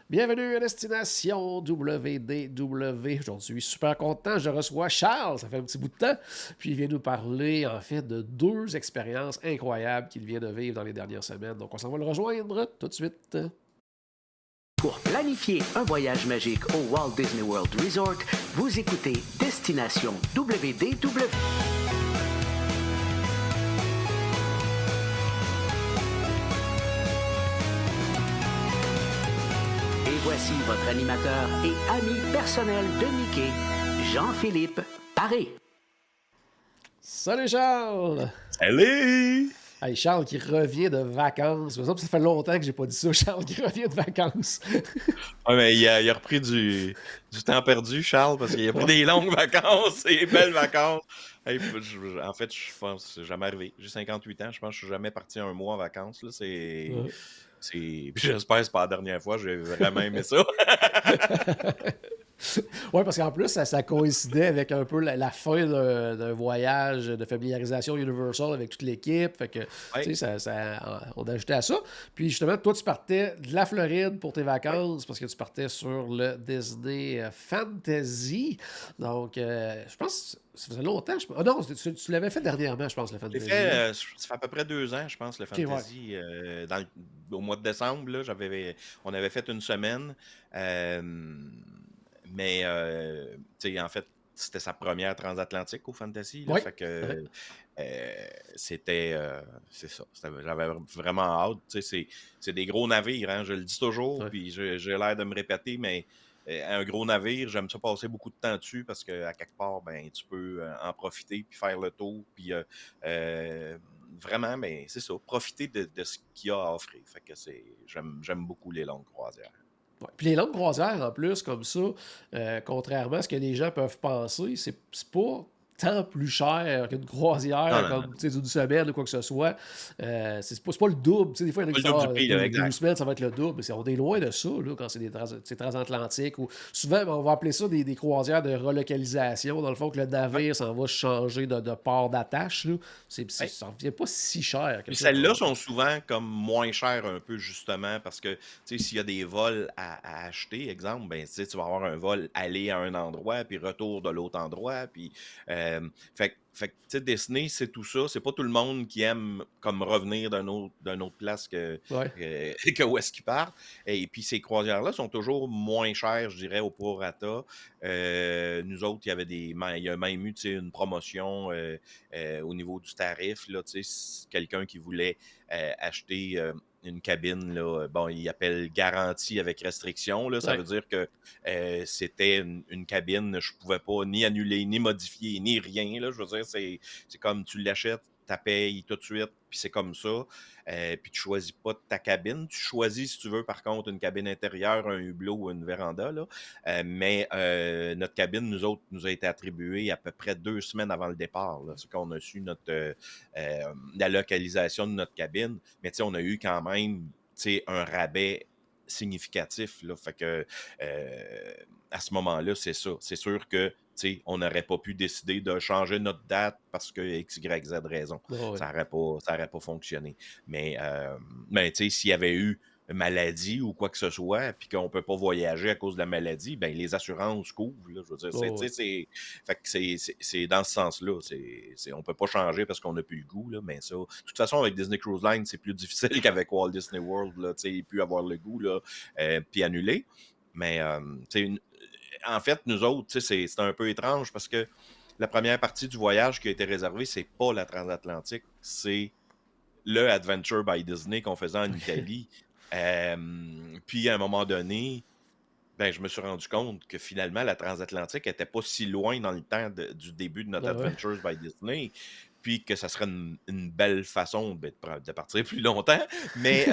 Bienvenue à Destination WDW. Aujourd'hui, super content, je reçois Charles, ça fait un petit bout de temps, puis il vient nous parler en fait de deux expériences incroyables qu'il vient de vivre dans les dernières semaines. Donc on s'en va le rejoindre tout de suite. Pour planifier un voyage magique au Walt Disney World Resort, vous écoutez Destination WDW. Et voici votre animateur et ami personnel de Mickey, Jean-Philippe Paré. Salut Charles! Salut! Hey, Charles qui revient de vacances. Ça fait longtemps que j'ai pas dit ça, Charles qui revient de vacances. Ouais, mais il a repris du temps perdu, Charles, parce qu'il a pris Ouais. des longues vacances, des belles vacances. Hey, en fait, je pense que c'est jamais arrivé. J'ai 58 ans, je pense que je suis jamais parti un mois en vacances. Là. Ouais. Puis j'espère que c'est pas la dernière fois. J'ai vraiment aimé ça. Oui, parce qu'en plus, ça coïncidait avec un peu la fin d'un voyage de familiarisation Universal avec toute l'équipe. Fait que, Ouais, tu sais, on a ajouté à ça. Puis justement, toi, tu partais de la Floride pour tes ouais. vacances parce que tu partais sur le Disney Fantasy. Donc, je pense que ça faisait longtemps. Ah non, tu l'avais fait dernièrement, je pense, le J'ai Fantasy. Hein? fait, ça fait à peu près 2 ans, je pense, le Ok, ouais. Fantasy. Au mois de décembre, là, on avait fait une semaine. euh, mais, tu sais, en fait, c'était sa première transatlantique au Fantasy. Là, Oui. fait Ouais. que c'était, c'est ça. J'avais vraiment hâte. Tu sais, c'est des gros navires, hein, je le dis toujours, Ouais. puis j'ai l'air de me répéter, mais un gros navire, j'aime ça passer beaucoup de temps dessus parce qu'à quelque part, ben, tu peux en profiter puis faire le tour. Puis euh, vraiment, ben, c'est ça, profiter de ce qu'il y a à offrir. Fait que j'aime beaucoup les longues croisières. Ouais. Puis les longues croisières, en plus, comme ça, contrairement à ce que les gens peuvent penser, c'est pas tant plus cher qu'une Non, croisière non, non. comme tu sais, d'une semaine ou quoi que ce soit. C'est pas le double. Tu sais, des fois, il y en a Pas qui le disent double du ah, prix, là, deux exact. semaines, ça va être le double. Mais on est loin de ça là, quand c'est c'est transatlantiques. Ou souvent, on va appeler ça des croisières de relocalisation. Dans le fond, que le Ouais, navire s'en va changer de port d'attache. Là. ouais. Ça revient pas si cher que Puis ça. celles-là sont souvent comme moins chères un peu justement parce que tu sais s'il y a des vols à acheter, exemple, ben tu sais, tu vas avoir un vol aller à un endroit puis retour de l'autre endroit puis fait que tu sais Disney c'est tout ça, c'est pas tout le monde qui aime comme revenir d'une autre place Ouais. que où est-ce qu'ils partent et puis ces croisières là sont toujours moins chères, je dirais au prorata. Nous autres, il y a même eu tu sais, une promotion au niveau du tarif. Là, tu sais, quelqu'un qui voulait acheter une cabine, là, bon, il appelle garantie avec restriction. Là, ça Ouais. veut dire que c'était une cabine, je pouvais pas ni annuler, ni modifier, ni rien. Là, je veux dire, c'est comme tu l'achètes, tu payes tout de suite, puis c'est comme ça. Puis tu choisis pas ta cabine. Tu choisis, si tu veux, par contre, une cabine intérieure, un hublot ou une véranda. Là. Mais notre cabine, nous autres, nous a été attribuée à peu près 2 semaines avant le départ. Là. C'est qu'on a su la localisation de notre cabine. Mais tu sais, on a eu quand même un rabais significatif. Là. Fait que à ce moment-là, c'est ça. C'est sûr que on n'aurait pas pu décider de changer notre date parce que X, Y, Z raison. Ah ouais. Ça aurait pas fonctionné. Mais tu sais, s'il y avait eu une maladie ou quoi que ce soit, puis qu'on peut pas voyager à cause de la maladie, ben les assurances couvrent. Là, je veux dire, Ah ouais. fait que c'est dans ce sens-là. On peut pas changer parce qu'on n'a plus le goût, là, mais ça. De toute façon, avec Disney Cruise Line, c'est plus difficile qu'avec Walt Disney World, là, tu sais, plus avoir le goût, là, puis annuler. Mais, tu sais, en fait, nous autres, tu sais, c'est un peu étrange parce que la première partie du voyage qui a été réservée, c'est pas la transatlantique, c'est le Adventure by Disney qu'on faisait en Italie. Puis à un moment donné, ben, je me suis rendu compte que finalement, la transatlantique était pas si loin dans le temps du début de notre Ah ouais. Adventures by Disney, puis que ça serait une belle façon ben, de partir plus longtemps. Mais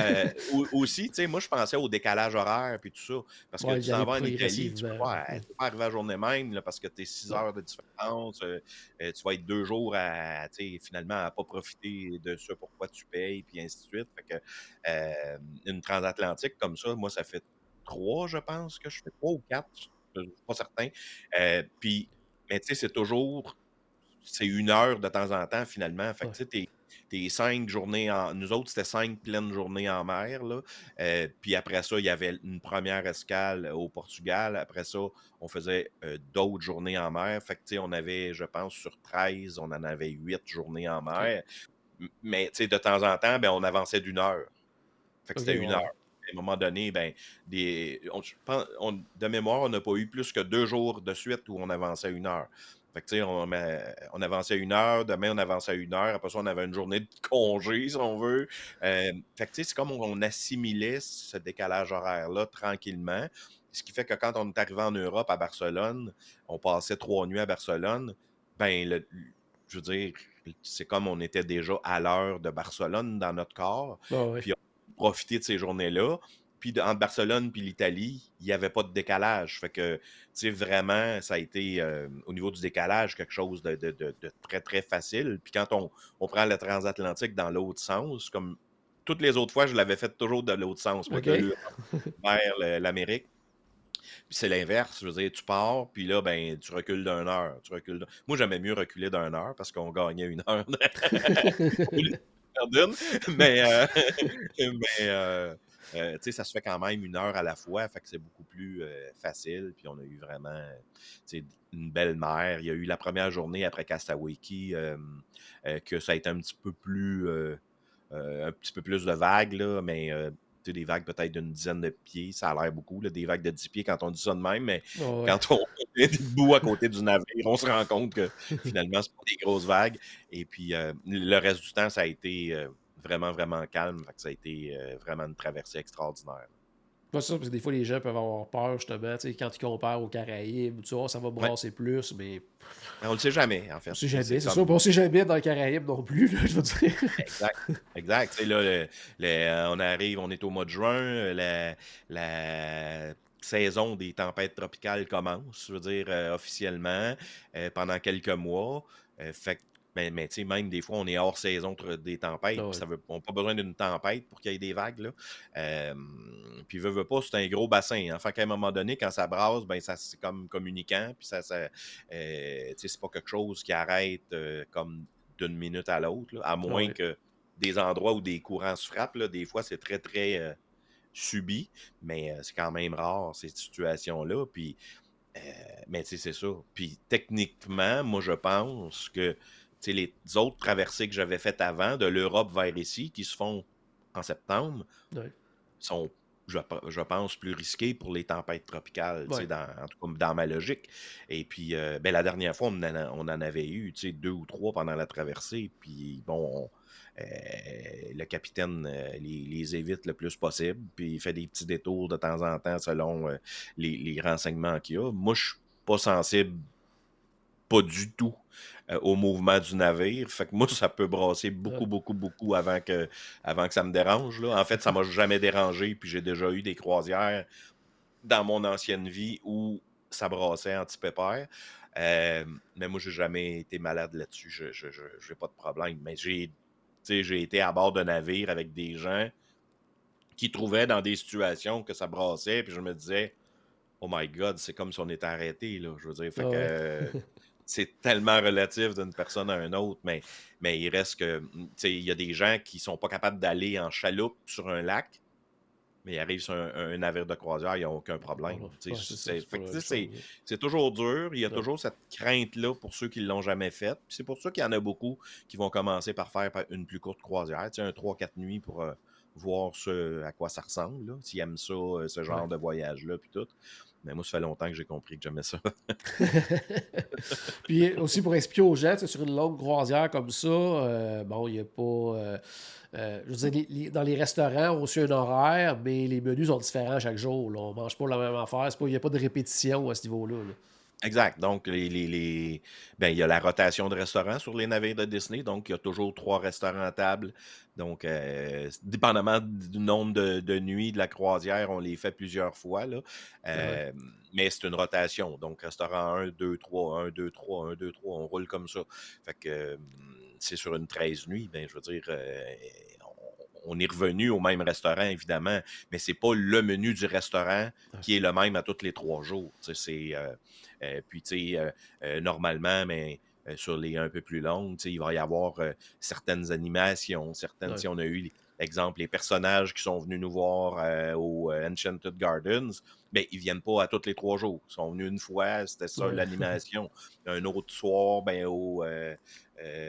aussi, tu sais, moi, je pensais au décalage horaire puis tout ça, parce que Ouais, tu d'y t'en aller vas en Italie, progressivement. tu Ouais. peux pas arriver à la journée même, là, parce que tu es six Non. heures de différence. Tu vas être 2 jours tu sais, finalement, à pas profiter de ce pourquoi tu payes, puis ainsi de suite. Fait que une transatlantique comme ça, moi, ça fait 3, je pense, que je fais 3 ou 4, je suis pas certain. Puis, mais tu sais, c'est 1 heure de temps en temps, finalement. Fait que Ouais. tu sais, tes 5 journées en nous autres, c'était 5 pleines journées en mer, là. Puis après ça, il y avait une première escale au Portugal. Après ça, on faisait, d'autres journées en mer. Fait que, tu sais, on avait, je pense, sur 13, on en avait 8 journées en OK. mer. Mais, tu sais, de temps en temps, ben, on avançait d'une heure. Fait que OK, c'était une heure. wow. À un moment donné, ben, je pense, de mémoire, on n'a pas eu plus que 2 jours de suite où on avançait une heure. Fait que, tu sais, on avançait une heure, demain, on avançait une heure. Après ça, on avait une journée de congé, si on veut. Fait que, tu sais, c'est comme on assimilait ce décalage horaire-là tranquillement. Ce qui fait que quand on est arrivé en Europe, à Barcelone, on passait 3 nuits à Barcelone, ben, je veux dire, c'est comme on était déjà à l'heure de Barcelone dans notre corps. Ah ouais. Puis profiter de ces journées-là. Puis entre Barcelone puis l'Italie, il n'y avait pas de décalage. Fait que, tu sais, vraiment, ça a été, au niveau du décalage, quelque chose de très, très facile. Puis quand on prend le transatlantique dans l'autre sens, comme toutes les autres fois, je l'avais fait toujours de l'autre sens, moi, de OK. l'Europe vers l'Amérique. Puis c'est l'inverse, je veux dire, tu pars, puis là, ben, tu recules d'une heure. Moi, j'aimais mieux reculer d'une heure parce qu'on gagnait une heure au lieu de perdre une. Mais, tu sais, ça se fait quand même une heure à la fois, fait que c'est beaucoup plus facile. Puis on a eu vraiment, tu sais, une belle mer. Il y a eu la première journée après Castaway-Key, que ça a été un petit peu plus de vagues, là, mais tu sais, des vagues peut-être d'une dizaine de pieds, ça a l'air beaucoup, là, des vagues de 10 pieds quand on dit ça de même, mais Ah ouais. quand on est debout à côté du navire, on se rend compte que finalement, c'est pas des grosses vagues. Et puis, le reste du temps, ça a été vraiment, vraiment calme. Fait que ça a été vraiment une traversée extraordinaire. Pas ça, parce que des fois, les gens peuvent avoir peur, justement, tu sais, quand ils comparent aux Caraïbes, tu vois, ça va Ouais, brasser plus, mais mais on le sait jamais, en on fait. sait Tu sais, c'est jamais, c'est ça. comme Puis on sait jamais dans les Caraïbes non plus, là, je veux dire. exact, exact. Tu sais, là, on arrive, on est au mois de juin, la saison des tempêtes tropicales commence, je veux dire, officiellement, pendant quelques mois. Fait que, mais tu sais, même des fois, on est hors saison des Ah tempêtes, puis ouais. on n'a pas besoin d'une tempête pour qu'il y ait des vagues, là. Puis veut pas, c'est un gros bassin, hein. Fait qu'à un moment donné, quand ça brasse, ben ça c'est comme communicant, puis tu sais, c'est pas quelque chose qui arrête comme d'une minute à l'autre, là, à Ah moins ouais. que des endroits où des courants se frappent, là, des fois, c'est très, très subi, mais c'est quand même rare, ces situations-là. Puis, euh, mais tu sais, c'est ça. Puis, techniquement, moi, je pense que tu sais, les autres traversées que j'avais faites avant, de l'Europe vers ici, qui se font en septembre, Ouais. sont, je pense, plus risqués pour les tempêtes tropicales, tu sais, Ouais. en tout cas dans ma logique. Et puis, ben, la dernière fois, on en avait eu, tu sais, 2 ou 3 pendant la traversée. Puis, bon, le capitaine les évite le plus possible, puis il fait des petits détours de temps en temps selon les renseignements qu'il y a. Moi, je suis pas sensible, pas du tout, au mouvement du navire. Fait que moi, ça peut brasser Ouais. beaucoup, beaucoup, beaucoup avant que ça me dérange, là. En fait, ça m'a jamais dérangé, puis j'ai déjà eu des croisières dans mon ancienne vie où ça brassait anti-pépère. Mais moi, j'ai jamais été malade là-dessus. J'ai pas de problème. Mais tu sais, j'ai été à bord de navire avec des gens qui trouvaient dans des situations que ça brassait, puis je me disais, oh my God, c'est comme si on était arrêté, là. Je veux dire, fait Ah que ouais. c'est tellement relatif d'une personne à une autre, mais il reste que, tu sais, il y a des gens qui sont pas capables d'aller en chaloupe sur un lac, mais ils arrivent sur un navire de croisière, il n'y a aucun Ouais, problème. Tu sais, c'est ça, c'est pas fait la que, même tu sais, chose. c'est toujours dur, il y a Ouais. toujours cette crainte-là pour ceux qui ne l'ont jamais fait. Puis c'est pour ça qu'il y en a beaucoup qui vont commencer par faire une plus courte croisière, tu sais, un 3 4 nuits pour voir à quoi ça ressemble, là, s'ils aiment ça, ce Ouais. genre de voyage-là, puis tout. Mais moi, ça fait longtemps que j'ai compris que j'aimais ça. Puis aussi pour expliquer aux gens, tu sais, sur une longue croisière comme ça, bon, il n'y a pas. Je veux dire, dans les restaurants, on suit un horaire, mais les menus sont différents chaque jour, là. On mange pas la même affaire. Il n'y a pas de répétition à ce niveau-là, là. Exact. Donc, ben, il y a la rotation de restaurants sur les navires de Disney. Donc, il y a toujours 3 restaurants à table. Donc, dépendamment du nombre de nuits de la croisière, on les fait plusieurs fois, là. Ah ouais. Euh, mais c'est une rotation. Donc, restaurant 1, 2, 3, 1, 2, 3, on roule comme ça. Fait que c'est sur une 13 nuits. Ben, je veux dire, on est revenu au même restaurant, évidemment, mais c'est pas le menu du restaurant qui est le même à tous les 3 jours. Tu sais, puis, tu sais, normalement, mais sur les un peu plus longues, il va y avoir certaines animations, certaines, Ouais. on a eu, exemple, les personnages qui sont venus nous voir au Enchanted Gardens, mais ils viennent pas à tous les 3 jours. Ils sont venus une fois, c'était ça Ouais. l'animation. Un autre soir, ben, au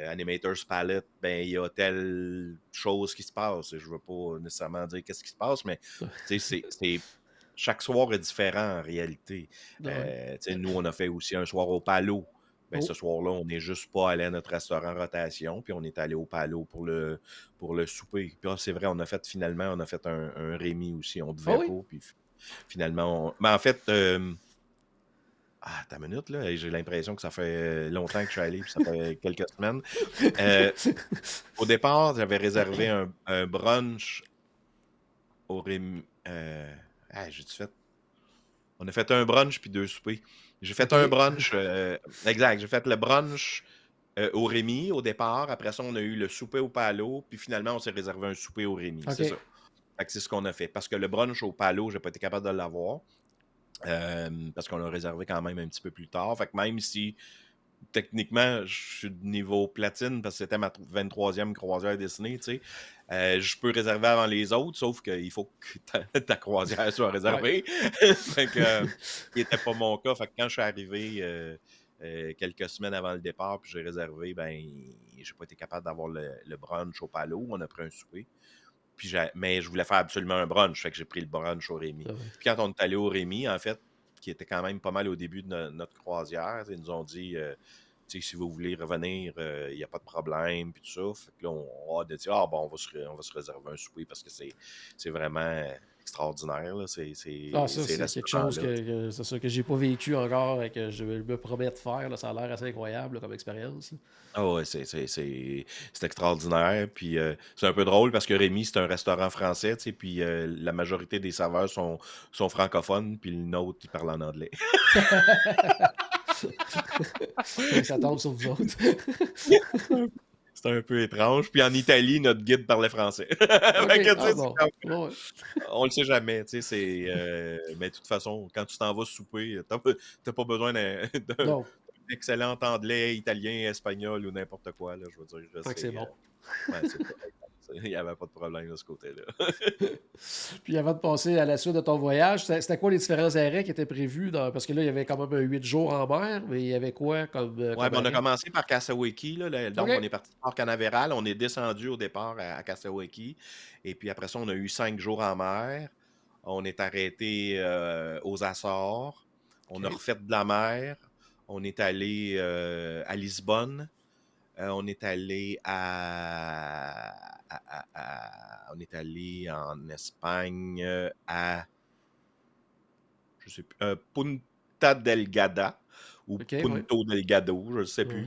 Animators Palette, ben, il y a telle chose qui se passe. Je veux pas nécessairement dire qu'est-ce qui se passe, mais chaque soir est différent en réalité. Ouais. Nous, on a fait aussi un soir au Palo. Ben, ce Oh, soir-là, on n'est juste pas allé à notre restaurant rotation, puis on est allé au Palo pour le souper. Puis c'est vrai, finalement, on a fait un Rémi aussi. On ah devait oui? pas, puis finalement, mais en fait, t'as une minute, là, et j'ai l'impression que ça fait longtemps que je suis allé, puis ça fait quelques semaines. Euh, Au départ, j'avais réservé un brunch au Rémi. J'ai-tu fait? On a fait un brunch puis 2 soupers. J'ai fait un OK. brunch, exact, j'ai fait le brunch, au Rémi au départ. Après ça, on a eu le souper au Palo, puis finalement, on s'est réservé un souper au Rémi, c'est OK. ça. Fait que c'est ce qu'on a fait. Parce que le brunch au Palo, j'ai pas été capable de l'avoir, parce qu'on l'a réservé quand même un petit peu plus tard. Fait que même si techniquement, je suis de niveau platine parce que c'était ma 23e croisière Disney, tu sais. Je peux réserver avant les autres, sauf qu'il faut que ta croisière soit Ouais. réservée. Fait que, il n'était pas mon cas. Fait que quand je suis arrivé quelques semaines avant le départ, puis j'ai réservé, ben, j'ai pas été capable d'avoir le brunch au Palo. On a pris un souper. Mais je voulais faire absolument un brunch, fait que j'ai pris le brunch au Rémi. Ah ouais. Puis quand on est allé au Rémi, en fait, qui était quand même pas mal au début de notre croisière, ils nous ont dit, si vous voulez revenir, il n'y a pas de problème, puis tout ça. Fait que là, on a dit, bon, on va se réserver un souper parce que c'est vraiment extraordinaire, là, Ah, ça, ces c'est quelque chose restaurants-là. c'est ça, que j'ai pas vécu encore et que je me promets de faire. Là. Ça a l'air assez incroyable là, comme expérience. Ah ouais, c'est extraordinaire. Puis c'est un peu drôle parce que Rémi, c'est un restaurant français, tu sais, puis la majorité des serveurs sont francophones, puis le nôtre, il parle en anglais. Ça tombe sur vous autres. C'est un peu étrange. Puis en Italie, notre guide parlait français. OK. Fait que, tu Ah sais, c'est bon. comme, Ouais. on le sait jamais, tu sais, mais de toute façon, quand tu t'en vas souper, t'as pas besoin d'un Non. excellent anglais, italien, espagnol ou n'importe quoi, là, je veux dire, Tant que c'est bon. ouais, c'est correct. Il n'y avait pas de problème de ce côté-là. Puis avant de passer à la suite de ton voyage, c'était quoi les différents arrêts qui étaient prévus parce que là, il y avait quand même un 8 jours en mer, mais il y avait quoi Ouais, comme ben, on a arrêt? commencé par Cassawaki, là, donc on OK. est parti de Port Canaveral, on est descendu au départ à Cassawaki, et puis après ça, on a eu 5 jours en mer. On est arrêté aux Açores, on a OK. refait de la mer, on est allé à Lisbonne, on est allé on est allé en Espagne à, je sais plus, Punta Delgada ou OK, ouais. Punto Delgado, je ne sais Ouais.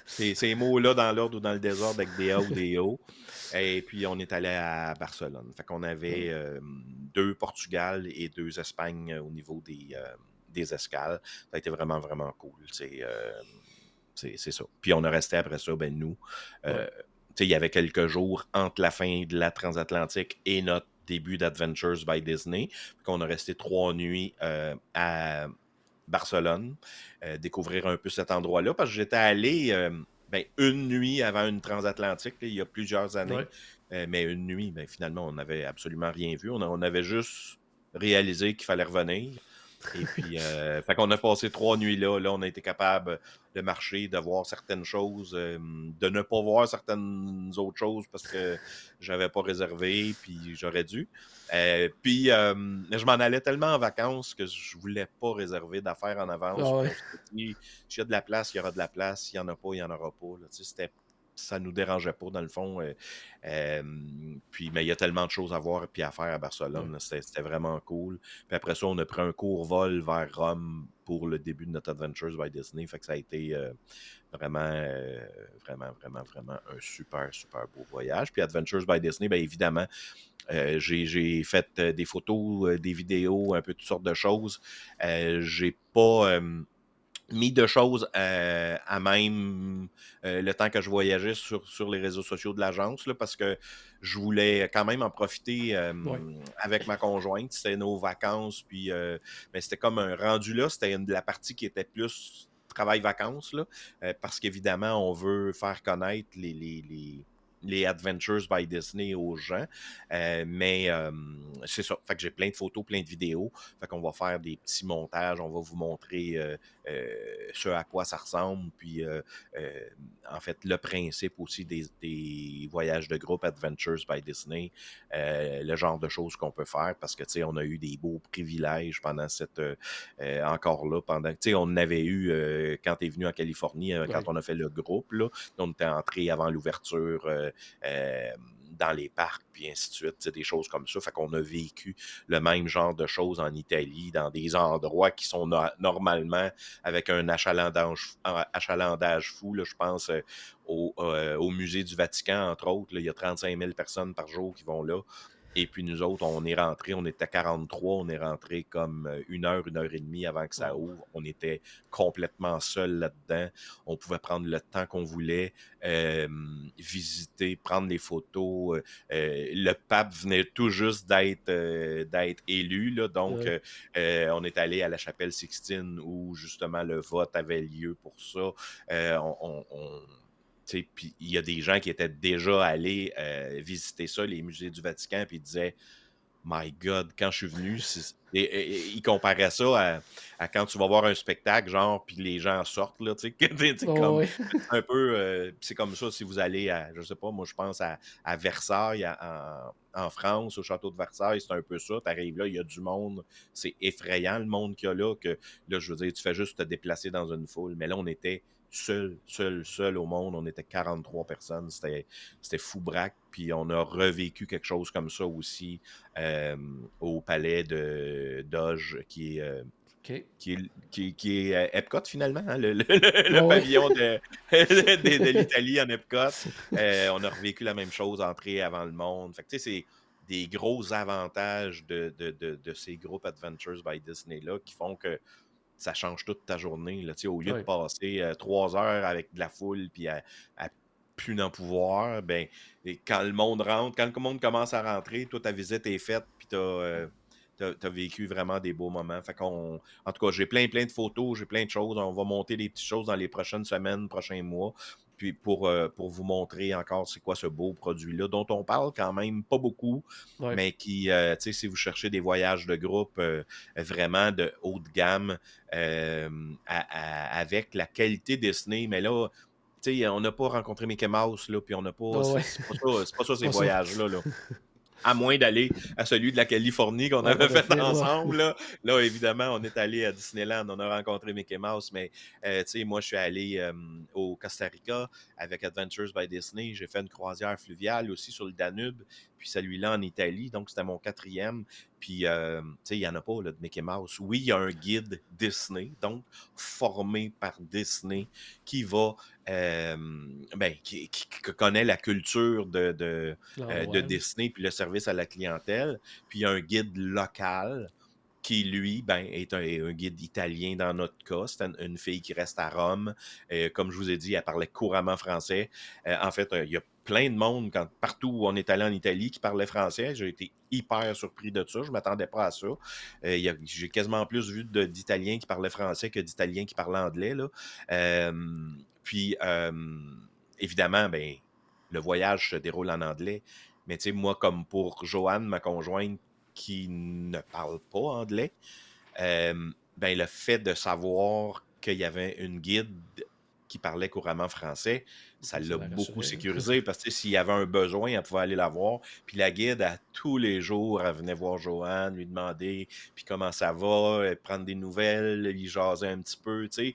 plus. Ces mots-là dans l'ordre ou dans le désordre avec des A ou des O. Et puis, on est allé à Barcelone. Fait qu'on avait 2 Portugal et 2 Espagne au niveau des escales. Ça a été vraiment, vraiment cool. C'est ça. Puis, on a resté après ça, ben nous. Ouais. Il y avait quelques jours entre la fin de la transatlantique et notre début d'Adventures by Disney. Puis on a resté 3 nuits à Barcelone, découvrir un peu cet endroit-là, parce que j'étais allé ben, une nuit avant une transatlantique, là, il y a plusieurs années, Ouais. mais une nuit, ben, finalement, on n'avait absolument rien vu. On avait juste réalisé qu'il fallait revenir. Et puis, fait qu'on a passé 3 nuits là. Là, on a été capable de marcher, de voir certaines choses, de ne pas voir certaines autres choses parce que j'avais pas réservé, puis j'aurais dû. Puis, je m'en allais tellement en vacances que je voulais pas réserver d'affaires en avance. Ah Puis ouais. on s'était dit, s'il y a de la place, il y aura de la place. S'il y en a pas, il y en aura pas. Là. Tu sais, ça nous dérangeait pas, dans le fond. Puis, mais il y a tellement de choses à voir et à faire à Ouais. Barcelone. Là. C'était vraiment cool. Puis après ça, on a pris un court vol vers Rome pour le début de notre Adventures by Disney. Fait que ça a été vraiment, vraiment, vraiment un super, super beau voyage. Puis Adventures by Disney, bien évidemment, j'ai fait des photos, des vidéos, un peu toutes sortes de choses. J'ai pas mis de choses à même le temps que je voyageais sur les réseaux sociaux de l'agence, là, parce que je voulais quand même en profiter Ouais. avec ma conjointe. C'était nos vacances, puis mais c'était comme un rendu là, c'était la partie qui était plus travail vacances, là, parce qu'évidemment, on veut faire connaître les Adventures by Disney aux gens. Mais c'est ça. Fait que j'ai plein de photos, plein de vidéos. Fait qu'on va faire des petits montages. On va vous montrer ce à quoi ça ressemble. Puis, euh, en fait, le principe aussi des voyages de groupe Adventures by Disney. Le genre de choses qu'on peut faire parce que, tu sais, on a eu des beaux privilèges pendant cette... encore là, pendant... Tu sais, on avait eu, quand tu es venu en Californie, quand Oui. on a fait le groupe, là, on était entré avant l'ouverture dans les parcs, puis ainsi de suite, tu sais, des choses comme ça. Fait qu'on a vécu le même genre de choses en Italie, dans des endroits qui sont normalement avec un achalandage fou. Là, je pense au musée du Vatican, entre autres. Là, il y a 35 000 personnes par jour qui vont là. Et puis nous autres, on est rentrés, on était 43, on est rentrés comme 1 heure et demie avant que ça Wow. ouvre. On était complètement seuls là-dedans. On pouvait prendre le temps qu'on voulait, visiter, prendre les photos. Le pape venait tout juste d'être élu, là, donc Oui. on est allé à la chapelle Sixtine où justement le vote avait lieu pour ça. Puis il y a des gens qui étaient déjà allés visiter ça, les musées du Vatican, puis ils disaient My God, quand je suis venu, il comparait ça à quand tu vas voir un spectacle, genre, puis les gens sortent, là, tu sais, Oh, comme, oui. c'est un peu, c'est comme ça si vous allez à, je sais pas, moi, je pense à Versailles, en France, au château de Versailles, c'est un peu ça. Tu arrives là, il y a du monde, c'est effrayant le monde qu'il y a là, que là, je veux dire, tu fais juste te déplacer dans une foule, mais là, on était seul au monde, on était 43 personnes, c'était fou braque, puis on a revécu quelque chose comme ça aussi au palais de Doge, OK. qui est Epcot finalement, hein, le Oh, oui. pavillon de l'Italie en Epcot. On a revécu la même chose, entrée avant le monde. Fait que tu sais, c'est des gros avantages de ces groupes Adventures by Disney-là qui font que ça change toute ta journée. Là, tu sais, au lieu de Oui. passer 3 heures avec de la foule puis à plus n'en pouvoir, ben, et quand le monde rentre, quand le monde commence à rentrer, toi, ta visite est faite, puis t'as vécu vraiment des beaux moments. Fait qu'on, en tout cas, j'ai plein de photos, j'ai plein de choses. On va monter des petites choses dans les prochaines semaines, prochains mois, puis pour vous montrer encore c'est quoi ce beau produit-là, dont on parle quand même pas beaucoup, Oui. mais qui, tu sais, si vous cherchez des voyages de groupe vraiment de haut de gamme, avec la qualité Disney, mais là, tu sais, on n'a pas rencontré Mickey Mouse, là, puis on n'a pas. Oh, ouais. C'est pas ça C'est ces pas ça. voyages-là. Là. À moins d'aller à celui de la Californie qu'on Ouais, avait qu'on a fait fait. Ouais. ensemble. Là, évidemment, on est allé à Disneyland, on a rencontré Mickey Mouse, mais tu sais, moi, je suis allé au Costa Rica avec Adventures by Disney. J'ai fait une croisière fluviale aussi sur le Danube, puis celui-là en Italie, donc c'était mon quatrième. Puis, tu sais, il n'y en a pas là, de Mickey Mouse. Oui, il y a un guide Disney, donc formé par Disney, qui va, qui connaît la culture de L'endroit, oui. Disney, puis le service à la clientèle. Puis il y a un guide local qui, lui, ben, est un guide italien dans notre cas. C'est une fille qui reste à Rome. Comme je vous ai dit, elle parlait couramment français. En fait, il y a plein de monde, partout où on est allé en Italie, qui parlait français. J'ai été hyper surpris de ça. Je ne m'attendais pas à ça. J'ai quasiment plus vu d'Italiens qui parlaient français que d'Italiens qui parlaient anglais. Là. Puis, évidemment, ben, le voyage se déroule en anglais. Mais tu sais, moi, comme pour Joanne, ma conjointe, qui ne parle pas anglais, ben, le fait de savoir qu'il y avait une guide qui parlait couramment français, ça Ça l'a la beaucoup rassurait. sécurisé parce que tu sais, s'il y avait un besoin, elle pouvait aller la voir. Puis la guide, à tous les jours, elle venait voir Joanne, lui demander puis comment ça va, prendre des nouvelles, lui jaser un petit peu, tu sais.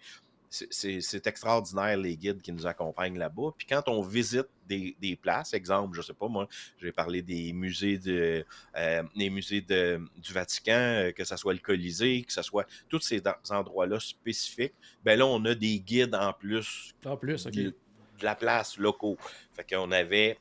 C'est extraordinaire, les guides qui nous accompagnent là-bas. Puis quand on visite des places, exemple, je sais pas, moi, j'ai parlé des musées du Vatican, que ce soit le Colisée, que ce soit tous ces endroits-là spécifiques, ben là, on a des guides en plus En plus, OK. de la place locaux. Fait qu'on avait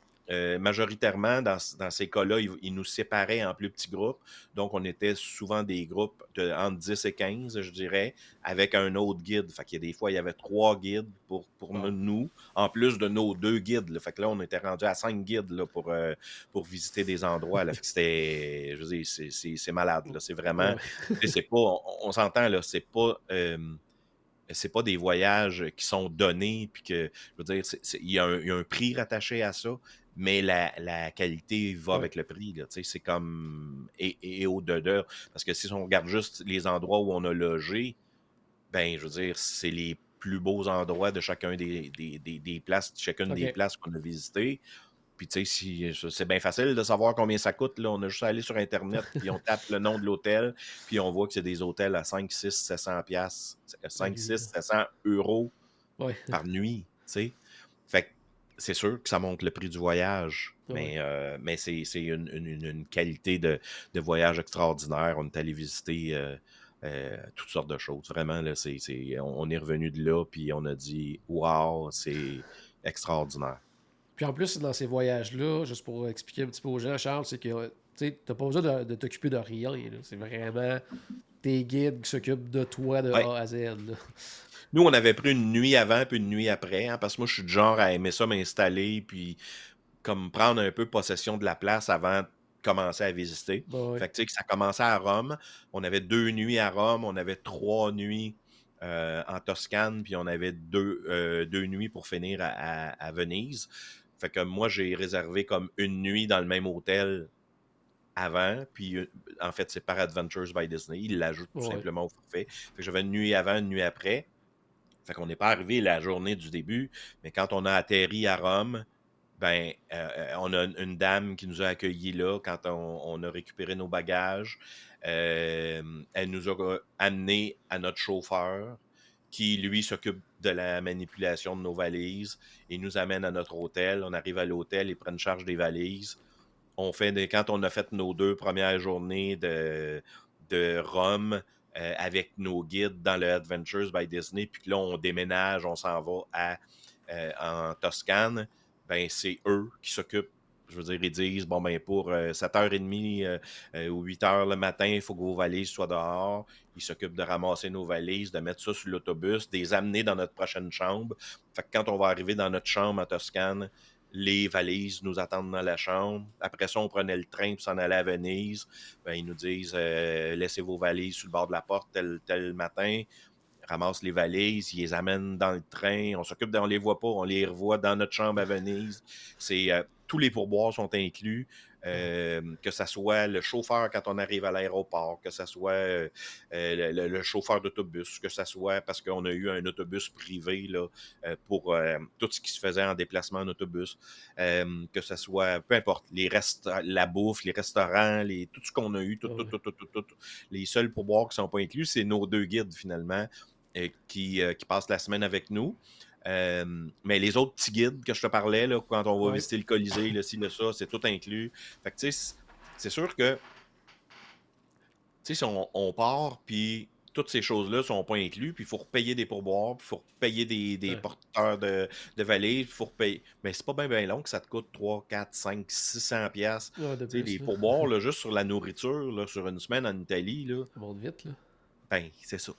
majoritairement, dans ces cas-là, ils nous séparaient en plus petits groupes. Donc, on était souvent des groupes entre 10 et 15, je dirais, avec un autre guide. Fait qu'il y a des fois, il y avait 3 guides pour Wow. nous, en plus de nos 2 guides. Là. Fait que là, on était rendu à 5 guides là, pour visiter des endroits. Là. Fait que c'était, je veux dire, c'est malade. Là. C'est Ah vraiment, ouais. c'est pas, on s'entend, là, c'est pas c'est pas des voyages qui sont donnés, puis que, je veux dire, il y a un prix rattaché à ça, mais la qualité va Ouais. avec le prix, là, tu sais, c'est comme, et au-delà, parce que si on regarde juste les endroits où on a logé, ben, je veux dire, c'est les plus beaux endroits de chacun des places, chacune des OK. places qu'on a visitées. Puis, tu sais, c'est bien facile de savoir combien ça coûte. Là. On a juste à aller sur Internet, puis on tape le nom de l'hôtel, puis on voit que c'est des hôtels à 5, 6, 700 piastres, La 5, nuit, 6, là. 700 euros Ouais. par nuit, tu sais. Fait que c'est sûr que ça monte le prix du voyage, Ah ouais. mais c'est une qualité de voyage extraordinaire. On est allé visiter toutes sortes de choses. Vraiment, là, on est revenu de là, puis on a dit « Wow, c'est extraordinaire ». Puis en plus, dans ces voyages-là, juste pour expliquer un petit peu aux gens, Charles, c'est que tu sais, t'as pas besoin de t'occuper de rien, là. C'est vraiment tes guides qui s'occupent de toi de Ouais. A à Z, là. Nous, on avait pris une nuit avant puis une nuit après, hein, parce que moi, je suis du genre à aimer ça m'installer puis comme prendre un peu possession de la place avant de commencer à visiter. Bah ouais. Fait que, tu sais, que ça commençait à Rome. On avait 2 nuits à Rome, on avait 3 nuits en Toscane, puis on avait 2 nuits pour finir à Venise. Fait que moi, j'ai réservé comme une nuit dans le même hôtel avant, puis en fait, c'est par Adventures by Disney. Ils l'ajoutent tout Ouais. simplement au forfait. Fait que j'avais une nuit avant, une nuit après. Fait qu'on n'est pas arrivé la journée du début, mais quand on a atterri à Rome, ben, on a une dame qui nous a accueillis là quand on a récupéré nos bagages. Elle nous a amenés à notre chauffeur qui, lui, s'occupe de la manipulation de nos valises. Il nous amène à notre hôtel. On arrive à l'hôtel, ils prennent charge des valises. Quand on a fait nos 2 premières journées de Rome avec nos guides dans le Adventures by Disney, puis que là, on déménage, on s'en va en Toscane, ben c'est eux qui s'occupent. Je veux dire, ils disent, bon, ben pour 7h30 ou 8h le matin, il faut que vos valises soient dehors. Ils s'occupent de ramasser nos valises, de mettre ça sur l'autobus, de les amener dans notre prochaine chambre. Fait que quand on va arriver dans notre chambre à Toscane, les valises nous attendent dans la chambre. Après ça, on prenait le train pour s'en aller à Venise. Ben, ils nous disent laissez vos valises sur le bord de la porte tel matin. Ramassent les valises, ils les amènent dans le train. On les voit pas, on les revoit dans notre chambre à Venise. Tous les pourboires sont inclus. Ouais. Que ce soit le chauffeur quand on arrive à l'aéroport, que ce soit le chauffeur d'autobus, que ce soit parce qu'on a eu un autobus privé là, pour tout ce qui se faisait en déplacement en autobus, que ce soit, peu importe, la bouffe, les restaurants, tout ce qu'on a eu, Ah ouais. tout. Les seuls pourboires qui ne sont pas inclus, c'est nos 2 guides finalement qui passent la semaine avec nous. Mais les autres petits guides que je te parlais, là, quand on va Ouais. visiter le Colisée, le ci, le ça, c'est tout inclus. Fait que, tu sais, c'est sûr que, tu sais, si on part, puis toutes ces choses-là sont pas inclus, puis il faut repayer des pourboires, puis il faut repayer des Ouais. porteurs de valises, il faut repayer. Mais c'est pas bien long que ça te coûte 3, 4, 5, 600 piastres. Ouais, de Tu sais, plus, les là. pourboires, là, juste sur la nourriture, là, sur une semaine en Italie, là, Ça monte vite, là. ben, c'est ça.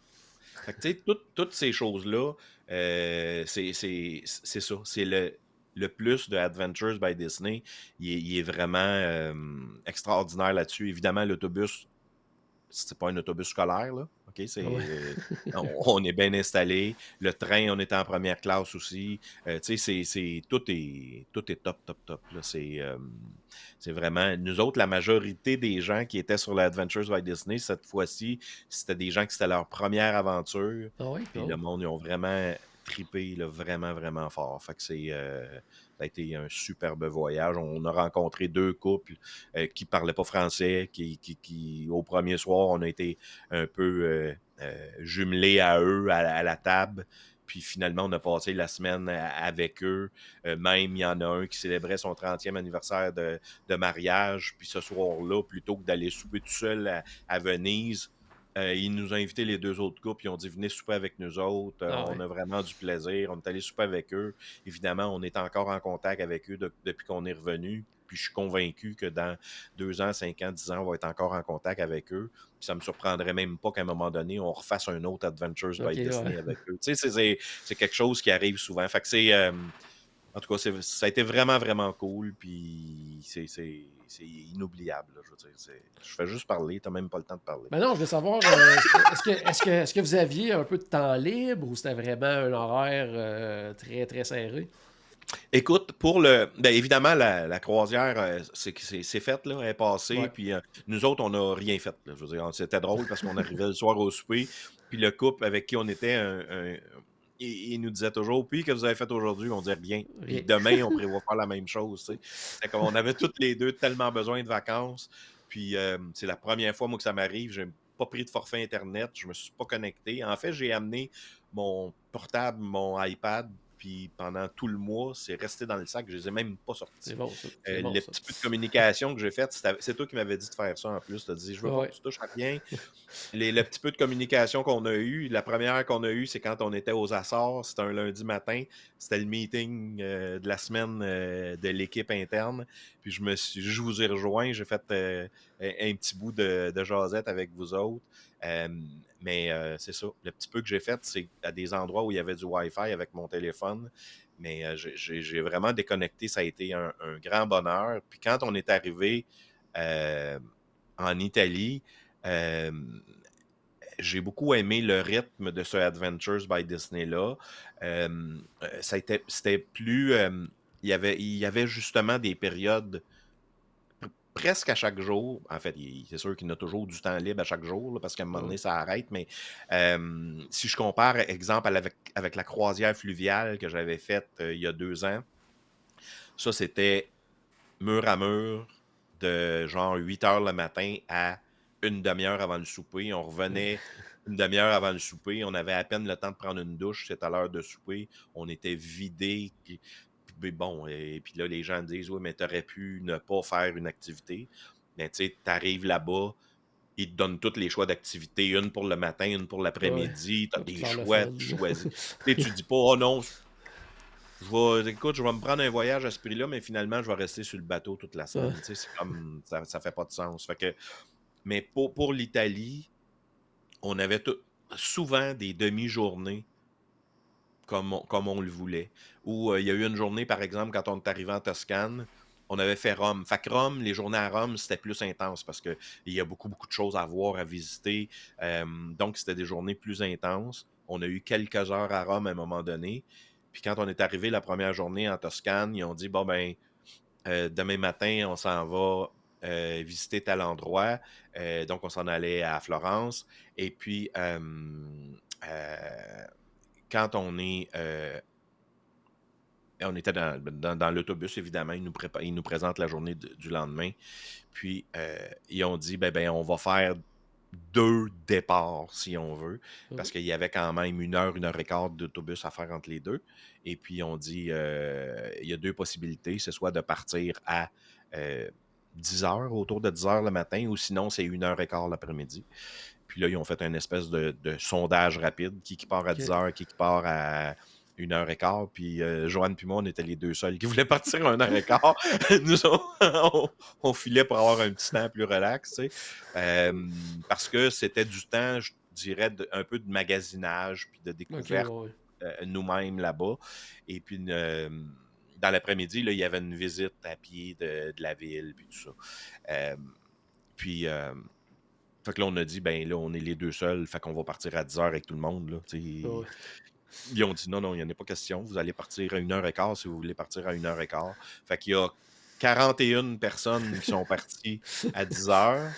Fait que, tu sais, toutes ces choses-là, c'est ça. C'est le plus de Adventures by Disney. Il est vraiment extraordinaire là-dessus. Évidemment, l'autobus, c'est pas un autobus scolaire, là. OK? Ah ouais. On est bien installé. Le train, on est en première classe aussi. Tu sais, tout est top, top, top. Là. C'est vraiment. Nous autres, la majorité des gens qui étaient sur l'Adventures by Disney, cette fois-ci, c'était des gens qui c'était leur première aventure. Ah ouais? Puis le Oh. monde, ils ont vraiment trippé, là, vraiment, vraiment fort. Fait que ça a été un superbe voyage. On a rencontré 2 couples qui parlaient pas français, qui, au premier soir, on a été un peu jumelés à eux, à la table. Puis finalement, on a passé la semaine avec eux. Même, il y en a un qui célébrait son 30e anniversaire de mariage. Puis ce soir-là, plutôt que d'aller souper tout seul à Venise, il nous a invités les 2 autres couples. Ils ont dit venez souper avec nous autres. Ah On ouais. a vraiment du plaisir. On est allé souper avec eux. Évidemment, on est encore en contact avec eux depuis qu'on est revenu. Puis je suis convaincu que dans 2 ans, 5 ans, 10 ans, on va être encore en contact avec eux. Puis ça me surprendrait même pas qu'à un moment donné, on refasse un autre Adventures OK, by ouais. Disney avec eux. Tu sais, c'est quelque chose qui arrive souvent. Fait que En tout cas, ça a été vraiment, vraiment cool. Puis c'est inoubliable, là, je veux dire. Je fais juste parler, t'as même pas le temps de parler. Ben non, je voulais savoir, est-ce que vous aviez un peu de temps libre ou c'était vraiment un horaire très, très serré? Écoute, ben, évidemment, la croisière, c'est faite, là, elle est passée, Ouais. puis nous autres, on n'a rien fait, là. Je veux dire, c'était drôle parce qu'on arrivait le soir au souper, puis le couple avec qui on était, il nous disait toujours, puis que vous avez fait aujourd'hui, on disait rien. Puis Rien. demain, on prévoit faire la même chose, tu sais. C'était comme on avait toutes les deux tellement besoin de vacances. Puis c'est la première fois, moi, que ça m'arrive. J'ai pas pris de forfait Internet, je me suis pas connecté. En fait, j'ai amené mon portable, mon iPad, puis pendant tout le mois, c'est resté dans le sac. Je les ai même pas C'est sortis. bon, ça. C'est bon, Les ça. petits peu de communication que j'ai fait, c'est toi qui m'avais dit de faire ça en plus. Tu as dit, je veux pas que Ouais. tu touches à rien. Le petit peu de communication qu'on a eu, la première qu'on a eue, c'est quand on était aux Açores. C'était un lundi matin. C'était le meeting de la semaine de l'équipe interne. Puis je vous ai rejoint. J'ai fait un petit bout de jasette avec vous autres. Euh, mais c'est ça. Le petit peu que j'ai fait, c'est à des endroits où il y avait du Wi-Fi avec mon téléphone. Mais j'ai vraiment déconnecté. Ça a été un grand bonheur. Puis quand on est arrivé en Italie, euh, j'ai beaucoup aimé le rythme de ce Adventures by Disney-là. C'était plus... il y avait justement des périodes presque à chaque jour. En fait, c'est sûr qu'il y a toujours du temps libre à chaque jour, là, parce qu'à un moment Ouais. donné, ça arrête. Mais si je compare, exemple, avec la croisière fluviale que j'avais faite il y a 2 ans, ça, c'était mur à mur de genre 8 heures le matin à une demi-heure avant le souper. On revenait une demi-heure avant le souper. On avait à peine le temps de prendre une douche. C'était à l'heure de souper. On était vidés. Puis bon, et puis là, les gens disent, oui, mais t'aurais pu ne pas faire une activité. Mais tu sais, t'arrives là-bas, ils te donnent tous les choix d'activités, une pour le matin, une pour Ouais. l'après-midi, tu as Pas tout des faire le choix, fun. tu choisis. Tu dis pas, oh non, écoute, je vais me prendre un voyage à ce prix-là, mais finalement, je vais rester sur le bateau toute la Ouais. semaine. Tu sais, c'est comme, ça fait pas de sens. Fait que, mais pour l'Italie, on avait souvent des demi-journées comme on le voulait. Ou il y a eu une journée, par exemple, quand on est arrivé en Toscane, on avait fait Rome. Fait que Rome, les journées à Rome, c'était plus intense parce qu'il y a beaucoup, beaucoup de choses à voir, à visiter. Donc, c'était des journées plus intenses. On a eu quelques heures à Rome à un moment donné. Puis quand on est arrivé la première journée en Toscane, ils ont dit, bon, ben, demain matin, on s'en va visiter tel endroit. Donc, on s'en allait à Florence. Et puis, quand on était dans l'autobus, évidemment, ils nous présentent la journée du lendemain. Puis, ils ont dit, ben, on va faire 2 départs, si on veut, parce qu'il y avait quand même 1 heure et quart d'autobus à faire entre les deux. Et puis, on dit, il y a 2 possibilités. C'est soit de partir à 10 heures, autour de 10 heures le matin, ou sinon, c'est 1 heure et quart l'après-midi. Puis là, ils ont fait une espèce de sondage rapide. Qui part à 10 Ok. heures, qui part à 1 heure et quart. Puis Joanne puis moi, on était les deux seuls qui voulaient partir à 1 heure et quart. Nous, on filait pour avoir un petit temps plus relax, tu sais. Parce que c'était du temps, je dirais, un peu de magasinage puis de Ok, ouais, découverte ouais. nous-mêmes là-bas. Et puis, dans l'après-midi, là, il y avait une visite à pied de la ville, puis tout ça. Euh, puis, fait que là, on a dit, ben là, on est les deux seuls, fait qu'on va partir à 10 heures avec tout le monde, là. Tu sais. Ouais. Ils ont dit, non, non, il n'y en a pas question. Vous allez partir à 1 heure et quart si vous voulez partir à 1 heure et quart. Fait qu'il y a 41 personnes qui sont parties à 10 heures.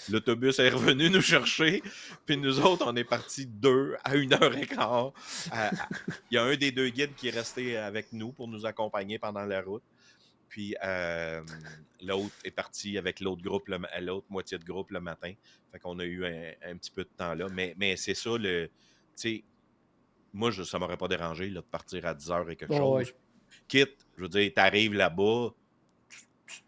L'autobus est revenu nous chercher, puis nous autres, on est partis 2 à 1 heure et quart. Il y a un des 2 guides qui est resté avec nous pour nous accompagner pendant la route. Puis l'autre est parti avec l'autre groupe, l'autre moitié de groupe le matin. Fait qu'on a eu un petit peu de temps là. Mais c'est ça, tu sais, moi, ça m'aurait pas dérangé là, de partir à 10 heures et quelque Ouais, ouais. chose. Quitte, je veux dire, t'arrives là-bas,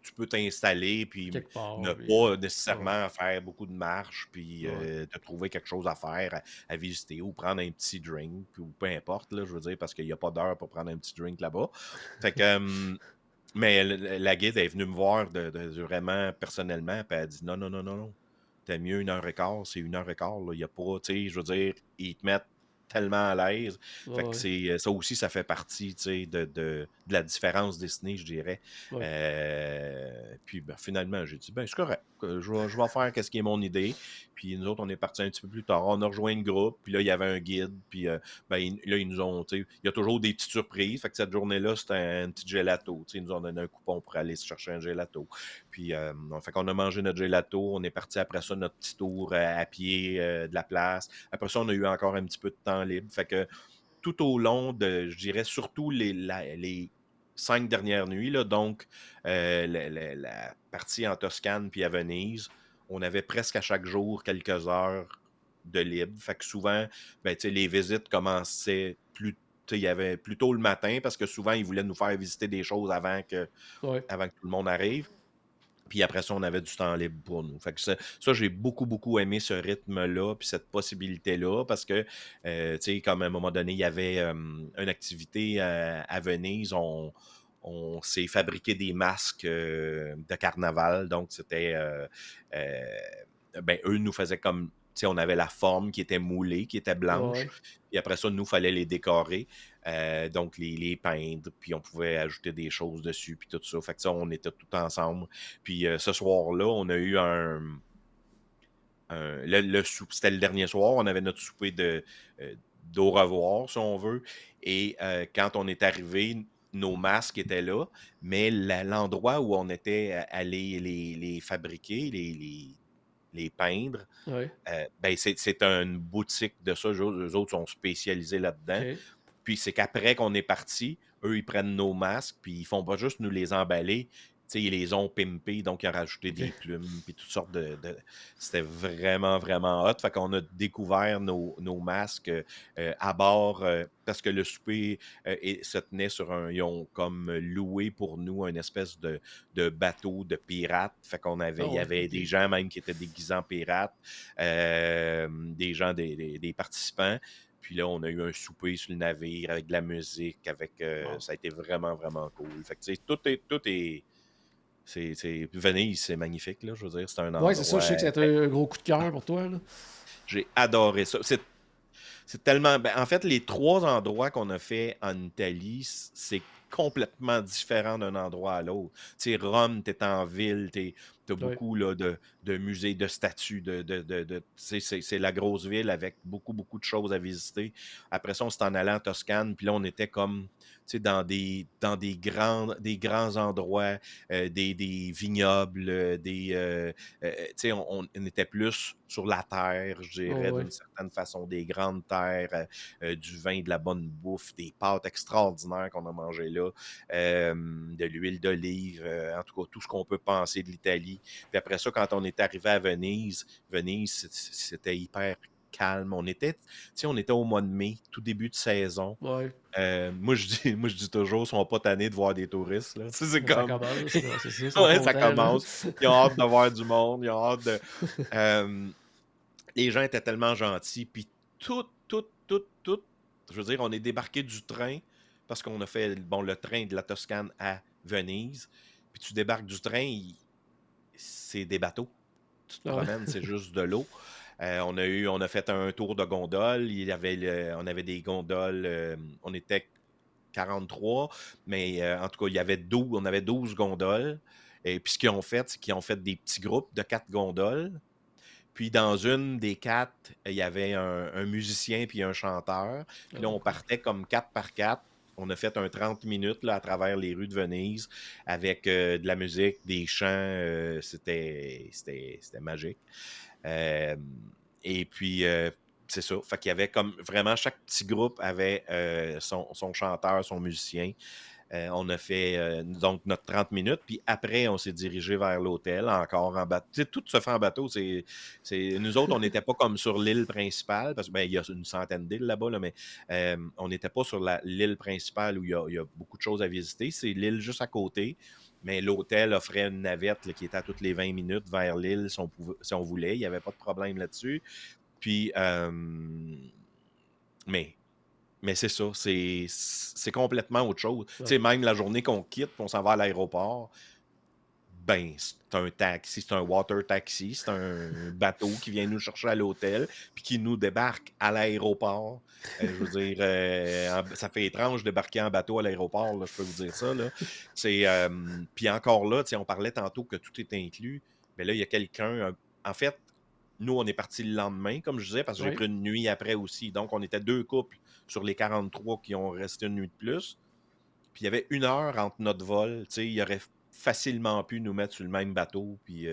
tu peux t'installer, puis Quelque part. ne Puis, pas ouais. nécessairement faire beaucoup de marches, puis Ouais. te trouver quelque chose à faire, à visiter, ou prendre un petit drink, ou peu importe, là, je veux dire, parce qu'il n'y a pas d'heure pour prendre un petit drink là-bas. Fait que, mais la guide est venue me voir vraiment personnellement, puis elle a dit non, non, non, non, non. T'as mieux 1 heure et quart, c'est 1 heure et quart. Il n'y a pas, tu sais, je veux dire, ils te mettent tellement à l'aise. Fait que Ouais, ça aussi, ça fait partie, tu sais, de la différence Disney, je dirais. ouais. Puis ben, finalement, j'ai dit, ben c'est correct, je vais faire qu'est-ce qui est mon idée. Puis nous autres, on est partis un petit peu plus tard. On a rejoint le groupe, puis là, il y avait un guide, puis ben, là, ils nous ont, tu sais, il y a toujours des petites surprises. Fait que cette journée-là, c'était un petit gelato. Tu sais, ils nous ont donné un coupon pour aller se chercher un gelato. Puis, fait qu'on a mangé notre gelato. On est parti après ça, notre petit tour à pied de la place. Après ça, on a eu encore un petit peu de temps libre. Fait que tout au long de, je dirais, surtout les 5 dernières nuits, là, donc la partie en Toscane puis à Venise, on avait presque à chaque jour quelques heures de libre. Fait que souvent, ben, tu sais, les visites commençaient plus, tu sais, il y avait plus tôt le matin parce que souvent, ils voulaient nous faire visiter des choses Ouais. avant que tout le monde arrive. Puis après ça, on avait du temps libre pour nous. Fait que ça, j'ai beaucoup, beaucoup aimé ce rythme-là, puis cette possibilité-là, parce que, tu sais, comme à un moment donné, il y avait une activité à Venise, on s'est fabriqué des masques de carnaval, donc c'était, euh, ben, eux nous faisaient comme, tu sais, on avait la forme qui était moulée, qui était blanche, Ouais. et après ça, nous, il fallait les décorer, donc les peindre, puis on pouvait ajouter des choses dessus, puis tout ça. Fait que ça, on était tout ensemble. Puis ce soir-là, on a eu c'était le dernier soir, on avait notre souper d'au revoir, si on veut. Et quand on est arrivé, nos masques étaient là, mais l'endroit où on était allé les fabriquer, les peindre, Ouais. ben c'est une boutique de ça. Eux autres sont spécialisés là-dedans. OK. Puis c'est qu'après qu'on est parti, eux, ils prennent nos masques, puis ils font pas juste nous les emballer. Tu sais, ils les ont pimpés, donc ils ont rajouté OK. des plumes, puis toutes sortes C'était vraiment, vraiment hot. Fait qu'on a découvert nos masques à bord, parce que le souper se tenait sur un... Ils ont comme loué pour nous une espèce de bateau de pirates. Fait Ah il y ouais, avait OK. des gens même qui étaient déguisés en pirates, des gens, des participants. Puis là, on a eu un souper sur le navire avec de la musique, Wow. ça a été vraiment, vraiment cool. Fait que, tu sais, tout est, Venise, c'est magnifique, là, je veux dire, c'est un Ouais, c'est ça, endroit je sais que c'était un gros coup de cœur pour toi, là. j'ai adoré ça. C'est tellement. Ben, en fait, les 3 endroits qu'on a fait en Italie, c'est complètement différent d'un endroit à l'autre. Tu sais, Rome, t'es en ville, t'as Ouais. beaucoup là, de musées, de statues, tu sais, c'est la grosse ville avec beaucoup, beaucoup de choses à visiter. Après ça, on s'est en allé en Toscane, puis là, on était comme, tu sais, dans des grands endroits, des vignobles, tu sais, on était plus sur la terre, je dirais, Oh, ouais. d'une certaine façon, des grandes terres, du vin, de la bonne bouffe, des pâtes extraordinaires qu'on a mangées là, de l'huile d'olive, en tout cas, tout ce qu'on peut penser de l'Italie. Puis après ça, quand on est arrivé à Venise, c'était hyper calme. Tu sais, on était au mois de mai, tout début de saison. Ouais. Moi, je dis toujours, ils sont pas tannés de voir des touristes, là. Tu sais, c'est Ça comme, commence, non, c'est ça, ils sont ouais, ça contents, là. commence. Ils ont hâte de voir du monde, ils ont hâte de. Euh, les gens étaient tellement gentils, puis tout, je veux dire, on est débarqué du train parce qu'on a fait, bon, le train de la Toscane à Venise, puis tu débarques du train, c'est des bateaux. Tu te Ouais. promènes, c'est juste de l'eau. On a fait un tour de gondole, on avait des gondoles, on était 43, mais en tout cas, on avait 12 gondoles. Et puis ce qu'ils ont fait, c'est qu'ils ont fait des petits groupes de 4 gondoles. Puis dans une des 4, il y avait un musicien puis un chanteur. Puis là, Oh, on cool. partait comme 4 par 4. On a fait un 30 minutes là, à travers les rues de Venise avec de la musique, des chants. C'était magique. Euh, et puis, c'est ça. Fait qu'il y avait comme vraiment, chaque petit groupe avait son chanteur, son musicien. On a fait donc notre 30 minutes, puis après, on s'est dirigé vers l'hôtel, encore en bateau. Tu sais, tout se fait en bateau. Nous autres, on n'était pas comme sur l'île principale, parce que ben, il y a une centaine d'îles là-bas, là, mais on n'était pas sur l'île principale où il y a beaucoup de choses à visiter. C'est l'île juste à côté. Mais l'hôtel offrait une navette là, qui était à toutes les 20 minutes vers l'île si on voulait. Il n'y avait pas de problème là-dessus. Puis, mais mais c'est ça, c'est complètement autre chose. Tu Ouais. sais, même la journée qu'on quitte, puis on s'en va à l'aéroport, Ben, c'est un taxi, c'est un water taxi, c'est un bateau qui vient nous chercher à l'hôtel, puis qui nous débarque à l'aéroport. Je veux dire, ça fait étrange de débarquer en bateau à l'aéroport, là, je peux vous dire ça, là. Puis encore là, tu sais, on parlait tantôt que tout est inclus, mais là, il y a quelqu'un, en fait, nous, on est partis le lendemain, comme je disais, parce que j'ai Oui. pris une nuit après aussi. Donc, on était 2 couples sur les 43 qui ont resté une nuit de plus. Puis il y avait 1 heure entre notre vol. Tu sais, il aurait facilement pu nous mettre sur le même bateau, puis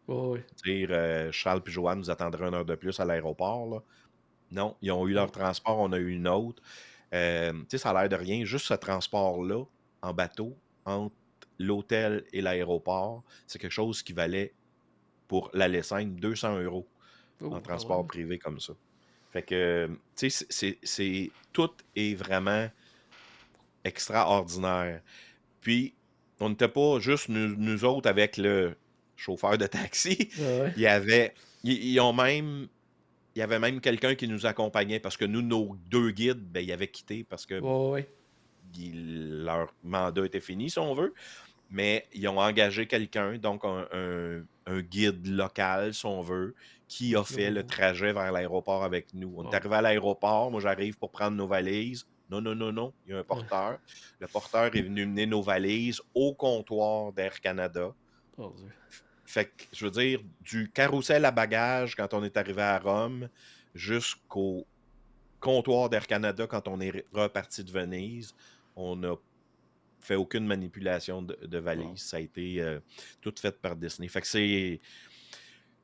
Oui. dire Charles et Joanne nous attendraient 1 heure de plus à l'aéroport, là. Non, ils ont eu leur Non. transport, on a eu une autre. Tu sais, ça a l'air de rien. Juste ce transport-là, en bateau, entre l'hôtel et l'aéroport, c'est quelque chose qui valait, pour l'aller simple, 200 € en Oh, quand transport même. privé comme ça. Fait que, tu sais, tout est vraiment extraordinaire. Puis, on n'était pas juste nous autres avec le chauffeur de taxi. Ah ouais. Il y avait, ils ont même, il y avait même quelqu'un qui nous accompagnait parce que nous, nos 2 guides, ben, ils avaient quitté parce que Oui, oui. leur mandat était fini, si on veut. Mais ils ont engagé quelqu'un, donc un guide local, si on veut, qui Qui a est là fait pour le vous. trajet vers l'aéroport avec nous. On est Bon. arrivé à l'aéroport, moi j'arrive pour prendre nos valises. Non, non, non, non, il y a un Ah, porteur. Le porteur est venu mener nos valises au comptoir d'Air Canada. mon Dieu. Fait que, je veux dire, du carrousel à bagages quand on est arrivé à Rome jusqu'au comptoir d'Air Canada quand on est reparti de Venise, on n'a fait aucune manipulation de Bon. valise. Ça a été tout fait par Disney. Fait que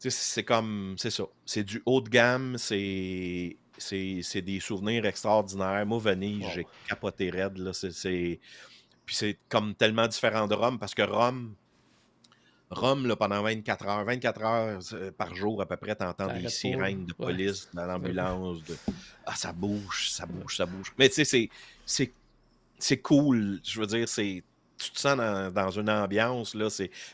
c'est comme, c'est ça. C'est du haut de gamme, c'est des souvenirs extraordinaires. Moi, Venise, Bon. j'ai capoté raide, là. Puis c'est comme tellement différent de Rome, parce que Rome, là, pendant 24 heures par jour, à peu près, t'entends Ça des arrête pas, là. sirènes de Ouais. police dans Ouais. l'ambulance. Ah, ça bouge, ça Ouais. bouge, ça bouge. Mais tu sais, c'est c'est cool. Je veux dire, tu te sens dans une ambiance, là,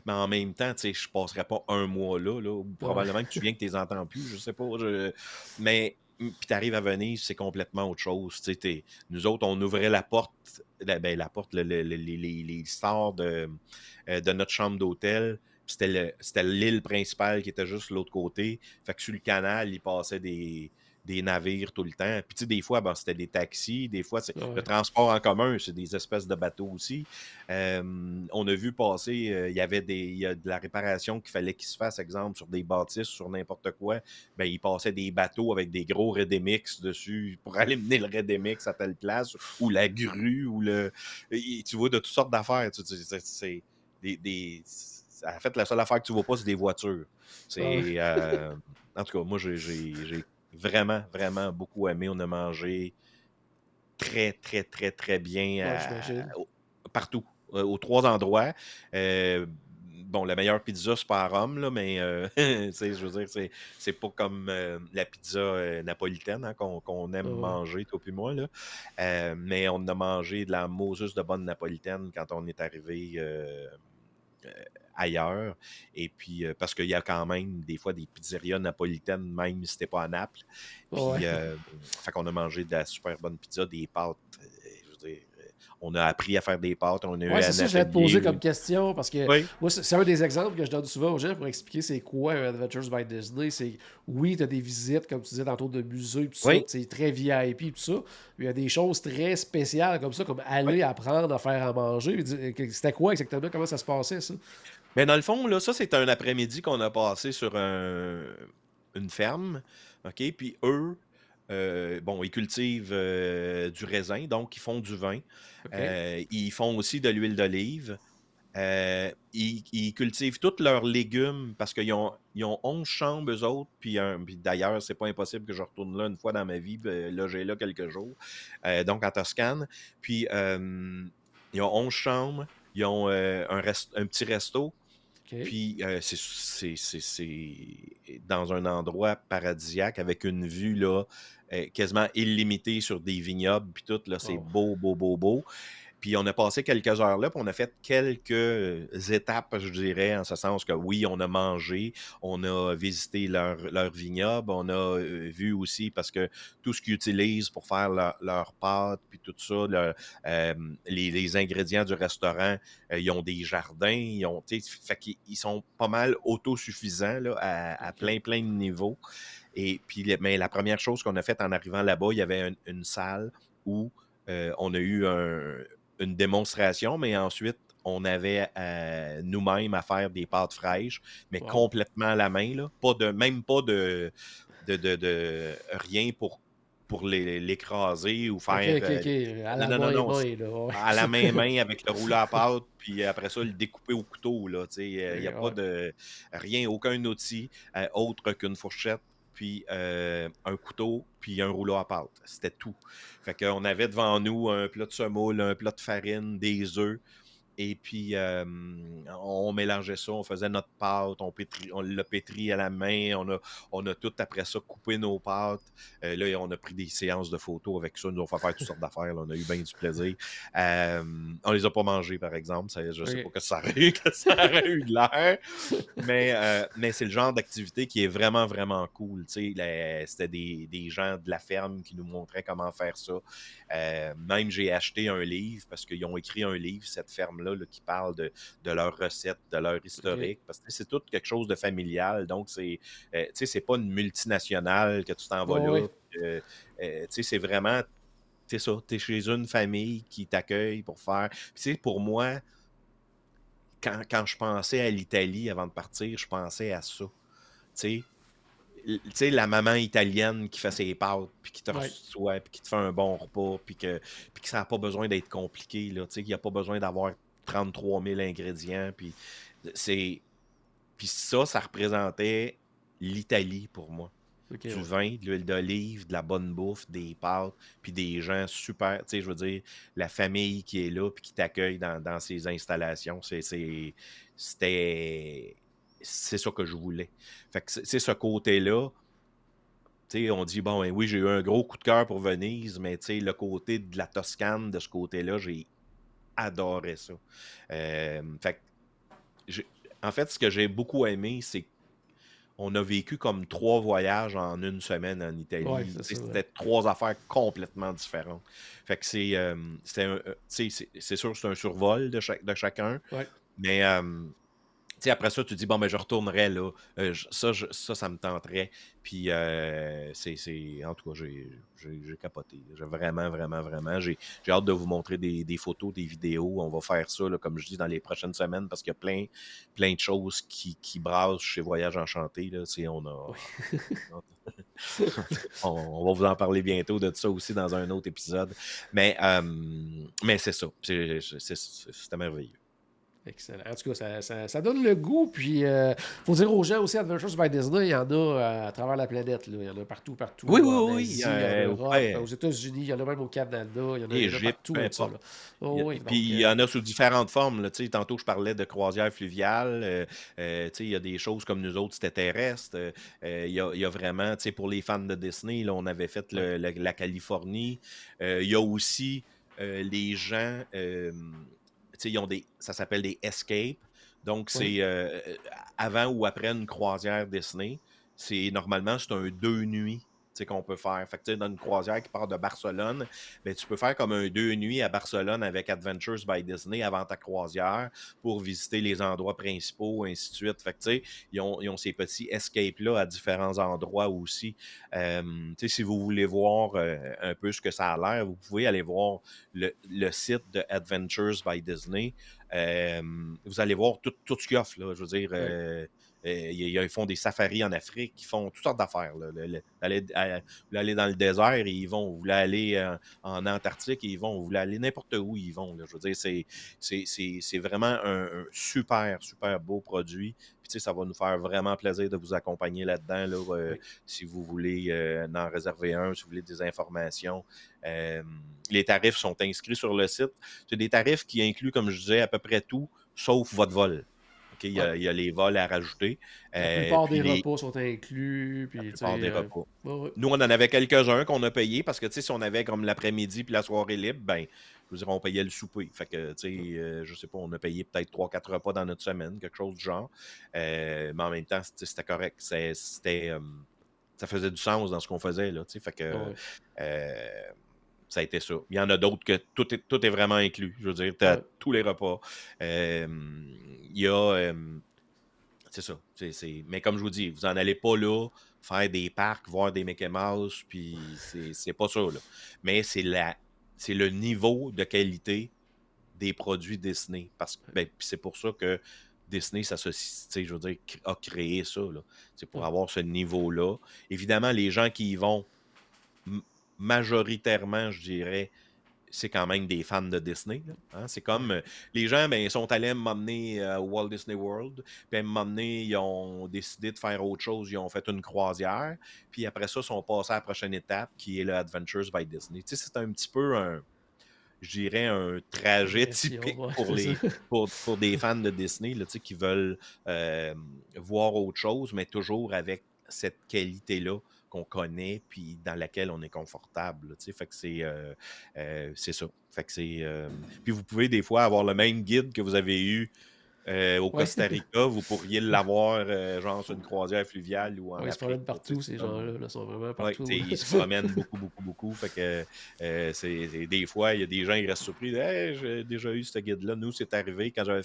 mais en même temps, tu sais, je passerais pas un mois là, ou Ouais. probablement que tu viens que tu les entends plus, je sais pas. Mais, puis tu arrives à Venise, c'est complètement autre chose. Tu sais, nous autres, on ouvrait la porte, la porte, les stores de notre chambre d'hôtel. Puis c'était l'île principale qui était juste de l'autre côté. Fait que sur le canal, il passait des navires tout le temps. Puis, tu sais, des fois, ben, c'était des taxis. Des fois, le Ouais. transport en commun, c'est des espèces de bateaux aussi. On a vu passer, il y a de la réparation qu'il fallait qu'il se fasse, exemple, sur des bâtisses, sur n'importe quoi. Ben, il passait des bateaux avec des gros Redemix dessus pour aller mener le Redemix à telle place, ou la grue, tu vois, de toutes sortes d'affaires. C'est en fait, la seule affaire que tu vois pas, c'est des voitures. Ouais. C'est... en tout cas, moi, j'ai vraiment, vraiment beaucoup aimé. On a mangé très, très, très, très bien Ouais, j'imagine. partout, aux 3 endroits. Bon, la meilleure pizza, c'est pas à Rome, là, mais tu sais, je veux dire, c'est pas comme la pizza napolitaine, hein, qu'on aime Ouais. manger, toi puis moi, là. Mais on a mangé de la Moses de bonne napolitaine quand on est arrivé euh, ailleurs. Et puis, parce qu'il y a quand même des fois des pizzerias napolitaines, même si c'était pas à Naples. Ouais. Puis, fait qu'on a mangé de la super bonne pizza, des pâtes. Je veux dire, on a appris à faire des pâtes, on a eu Ouais, c'est un ça que j'allais te poser atelier. comme question parce que Oui, moi, c'est un des exemples que je donne souvent aux gens pour expliquer c'est quoi un Adventures by Disney. C'est oui, tu as des visites, comme tu disais tantôt, de musées, tout ça, oui, c'est très VIP, tout ça. Mais il y a des choses très spéciales comme ça, comme oui. aller apprendre à faire à manger. C'était quoi exactement? Comment ça se passait, ça? Mais dans le fond, là, ça, c'est un après-midi qu'on a passé sur une ferme. OK? Puis eux, bon, ils cultivent du raisin, donc ils font du vin. OK. Ils font aussi de l'huile d'olive. Ils cultivent tous leurs légumes parce qu'ils ont 11 chambres, eux autres. Puis d'ailleurs, c'est pas impossible que je retourne là une fois dans ma vie, loger là quelques jours. Donc en Toscane. Puis ils ont 11 chambres. Ils ont un petit resto. OK. Puis c'est dans un endroit paradisiaque avec une vue là, quasiment illimitée sur des vignobles. Puis tout, là, c'est Wow. beau, beau, beau, beau. Puis on a passé quelques heures là, puis on a fait quelques étapes, je dirais, en ce sens que oui, on a mangé, on a visité leur vignoble, on a vu aussi, parce que tout ce qu'ils utilisent pour faire leur pâte, puis tout ça, euh, les ingrédients du restaurant, ils ont des jardins, fait qu'ils sont pas mal autosuffisants là, à OK. plein de niveaux. Et puis, mais la première chose qu'on a faite en arrivant là-bas, il y avait une salle où on a eu une démonstration, mais ensuite, on avait nous-mêmes à faire des pâtes fraîches, mais Wow. complètement à la main, là. Même pas de rien pour l'écraser ou OK, faire. OK, OK. À Non, la non, non, non. main, là. Ouais. À la main avec le rouleau à pâte, puis après ça, le découper au couteau. Là, il n'y a pas Ouais. de rien, aucun outil autre qu'une fourchette, puis un couteau, puis un rouleau à pâte. C'était tout. Fait qu'on avait devant nous un plat de semoule, un plat de farine, des œufs. Et puis, on mélangeait ça, on faisait notre pâte, on l'a pétri à la main, on a tout après ça coupé nos pâtes. Là, on a pris des séances de photos avec ça, nous on fait faire toutes sortes d'affaires, là, on a eu bien du plaisir. On les a pas mangés, par exemple, je sais pas OK. que ça aurait eu, que ça aurait eu de l'air, mais c'est le genre d'activité qui est vraiment, vraiment cool. C'était des gens de la ferme qui nous montraient comment faire ça. Même j'ai acheté un livre parce qu'ils ont écrit un livre, cette ferme-là, là, qui parle de leurs recettes, de leur OK. historique, parce que c'est tout quelque chose de familial. Donc, c'est pas une multinationale que tu t'en vas Ouais, là. ouais. C'est vraiment, ça, t'es chez une famille qui t'accueille pour faire. Puis, pour moi, quand je pensais à l'Italie avant de partir, je pensais à ça. La maman italienne qui fait ses pâtes, puis qui te Ouais. reçoit, puis qui te fait un bon repas, puis que ça n'a pas besoin d'être compliqué, là, il n'y a pas besoin d'avoir 33 000 ingrédients, c'est... Puis ça représentait l'Italie pour moi. OK, Du ouais. vin, de l'huile d'olive, de la bonne bouffe, des pâtes, puis des gens super, je veux dire, la famille qui est là, puis qui t'accueille dans ces installations, c'est ça que je voulais. Fait que c'est ce côté-là. On dit, bon, ben oui, j'ai eu un gros coup de cœur pour Venise, mais le côté de la Toscane, de ce côté-là, j'ai adoré ça. Fait que j'ai- en fait, ce que j'ai beaucoup aimé, c'est qu'on a vécu comme 3 voyages en une semaine en Ouais, Italie. c'est ça, ouais. C'était 3 affaires complètement différentes. Fait que c'est sûr que c'est un survol de chacun, Ouais. mais après ça, tu dis, bon, ben, je retournerai là. Ça me tenterait. Puis, en tout cas, j'ai capoté. J'ai vraiment, vraiment, vraiment. J'ai hâte de vous montrer des photos, des vidéos. On va faire ça, là, comme je dis, dans les prochaines semaines parce qu'il y a plein de choses qui brassent chez Voyage Enchanté. Là. Ouais. On va vous en parler bientôt de ça aussi dans un autre épisode. Mais c'est ça. C'était merveilleux. Excellent. En tout cas, ça donne le goût. Puis, faut dire aux gens aussi, Adventures by Disney, il y en a à travers la planète. Là. Il y en a partout, Oui, partout. oui, En oui. Asie, en Europe, aux Ouais, États-Unis, il y en a même au Canada. Il y en a Égypte, partout peu de ça. importe. Là. Oh, oui, Puis donc, il y en a sous différentes formes. Là. Tantôt, je parlais de croisière fluviale. Il y a des choses comme nous autres, c'était terrestre. Il y a vraiment, pour les fans de Disney, là, on avait fait ouais, la Californie. Il y a aussi les gens, ça s'appelle des escapes. Donc, ouais. c'est avant ou après une croisière Disney. Normalement, c'est un 2 nuits qu'on peut faire. Fait que, dans une croisière qui part de Barcelone, ben, tu peux faire comme un 2 nuits à Barcelone avec Adventures by Disney avant ta croisière pour visiter les endroits principaux, ainsi de suite. Fait que, ils ont ces petits escapes-là à différents endroits aussi. Si vous voulez voir un peu ce que ça a l'air, vous pouvez aller voir le site de Adventures by Disney. Euh, Vous allez voir tout ce qu'ils offrent. Là, je veux dire, Ouais. ils font des safaris en Afrique, ils font toutes sortes d'affaires. Là. Vous voulez aller dans le désert, et ils vont. Vous voulez aller en Antarctique, et ils vont. Vous voulez aller n'importe où, ils vont. Là. Je veux dire, c'est vraiment un super, super beau produit. Puis, ça va nous faire vraiment plaisir de vous accompagner là-dedans, là, Oui. si vous voulez en réserver un, si vous voulez des informations. Les tarifs sont inscrits sur le site. C'est des tarifs qui incluent, comme je disais, à peu près tout, sauf votre vol. OK, Ouais. il y a les vols à rajouter. La plupart Puis des repas sont inclus. la Puis, tu sais, plupart des repas. ouais, ouais. Nous, on en avait quelques-uns qu'on a payés parce que, si on avait comme l'après-midi puis la soirée libre, ben, je veux dire, on payait le souper. Fait que, tu sais, je sais pas, on a payé peut-être 3-4 repas dans notre semaine, quelque chose du genre. Mais en même temps, c'était correct. Ça faisait du sens dans ce qu'on faisait, là, tu sais. Fait que Ouais. ça a été ça. Il y en a d'autres que tout est vraiment inclus. Je veux dire, tu as Ouais. tous les repas. Il y a. C'est ça. Mais comme je vous dis, vous n'en allez pas là faire des parcs, voir des Mickey Mouse, puis c'est pas ça, là. Mais c'est le niveau de qualité des produits Disney. Puis c'est pour ça que Disney s'associe, tu sais, je veux dire, a créé ça, là. C'est pour Ouais. avoir ce niveau-là. Évidemment, les gens qui y vont, majoritairement, je dirais, c'est quand même des fans de Disney. Là, hein. C'est comme les gens, ben, ils sont allés m'emmener au Walt Disney World, puis m'emmener, ils ont décidé de faire autre chose, ils ont fait une croisière, puis après ça, ils sont passés à la prochaine étape qui est le Adventures by Disney. Tu sais, c'est un petit peu je dirais, un trajet Progression, typique ouais, pour c'est ça. pour des fans de Disney là, tu sais, qui veulent voir autre chose, mais toujours avec cette qualité-là qu'on connaît, puis dans laquelle on est confortable. Là, tu sais. Fait que c'est ça. Fait que puis vous pouvez des fois avoir le même guide que vous avez eu au Ouais. Costa Rica, vous pourriez l'avoir genre sur une croisière fluviale ou en Ouais, ils se Afrique. promènent Là, tu sais, partout, ces gens-là. Là, sont vraiment oui, partout. ils se promènent beaucoup, beaucoup, beaucoup. Fait que des fois, il y a des gens qui restent surpris. Hey, j'ai déjà eu ce guide-là. Nous, c'est arrivé quand j'avais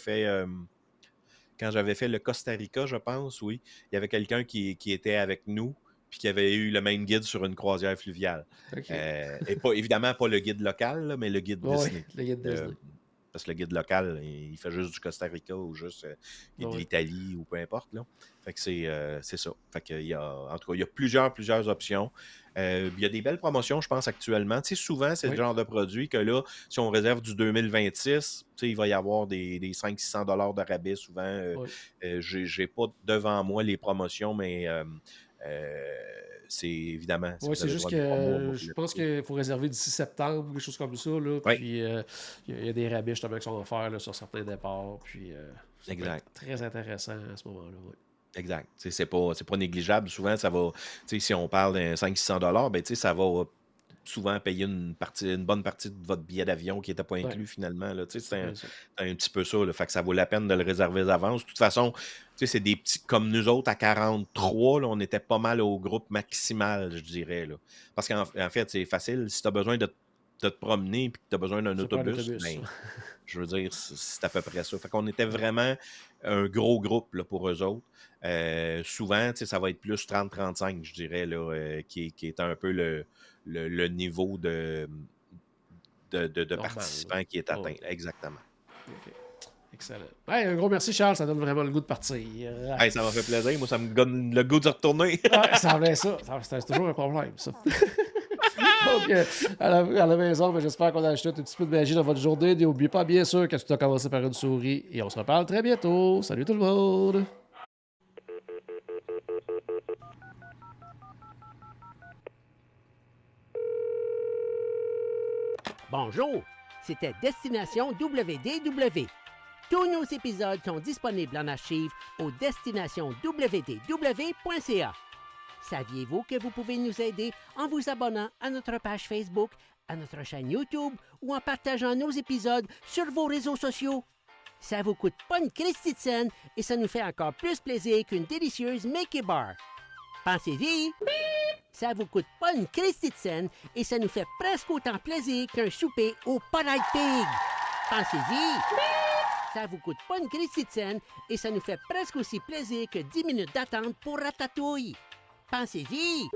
fait le Costa Rica, je pense, oui. Il y avait quelqu'un qui était avec nous puis qui avait eu le même guide sur une croisière fluviale. OK. Et pas, évidemment, pas le guide local, là, mais le guide Ouais, Disney. le guide Euh, Disney. parce que le guide local, il fait juste du Costa Rica ou juste de Ouais. l'Italie ou peu importe. Là. Fait que c'est ça. Fait que en tout cas, il y a plusieurs options. Il y a des belles promotions, je pense, actuellement. Tu sais, souvent, c'est le Oui. genre de produit que là, si on réserve du 2026, tu sais, il va y avoir des 500-600 $ de rabais souvent. Oui. J'ai pas devant moi les promotions, mais c'est évidemment, si Ouais, vous c'est avez juste droit à une promo, que moi, vous je pense l'avez. qu'il faut réserver d'ici septembre ou quelque chose comme ça. Là, Oui, puis il y a des rabais justement qui sont offerts là, sur certains départs. Puis ça peut être exact. très intéressant à ce moment-là. Ouais. Exact. Tu sais, c'est pas négligeable. Souvent, ça va. Tu sais, si on parle d'un 500-600 $, ben, tu sais, ça va souvent payer une bonne partie de votre billet d'avion qui n'était pas Ouais, inclus finalement. Là. Tu sais, c'est bien ça. c'est un petit peu ça. Là. Fait que ça vaut la peine de le réserver d'avance. De toute façon, tu sais, c'est des petits. Comme nous autres, à 43, là, on était pas mal au groupe maximal, je dirais. Là. Parce qu'en fait, c'est facile. Si tu as besoin de te promener et que tu as besoin d'un Tu prends autobus, l'autobus. ben, je veux dire, c'est à peu près ça. Fait qu'on était vraiment un gros groupe là, pour eux autres. Souvent, tu sais, ça va être plus 30-35, je dirais, là, qui est un peu le niveau de Normal. Là. participants qui est Oh, atteint. Exactement. OK. Excellent. Hey, un gros merci, Charles. Ça donne vraiment le goût de partir. Hey, ça m'a fait plaisir. Moi, ça me donne le goût de retourner. Ah, ça en ça. C'est toujours un problème, ça. Donc, à la maison, ben, j'espère qu'on a ajouté un petit peu de magie dans votre journée. N'oubliez pas, bien sûr, que tout a commencé par une souris. Et on se reparle très bientôt. Salut tout le monde! Bonjour, c'était Destination WDW. Tous nos épisodes sont disponibles en archive au destinationwdw.ca. Saviez-vous que vous pouvez nous aider en vous abonnant à notre page Facebook, à notre chaîne YouTube ou en partageant nos épisodes sur vos réseaux sociaux? Ça vous coûte pas une Christie de scène et ça nous fait encore plus plaisir qu'une délicieuse Mickey Bar. Pensez-y! Ça vous coûte pas une Christie de scène et ça nous fait presque autant plaisir qu'un souper au Polite Pig. Pensez-y! Ça vous coûte pas une Christie de scène et ça nous fait presque aussi plaisir que 10 minutes d'attente pour Ratatouille. Pensez-y!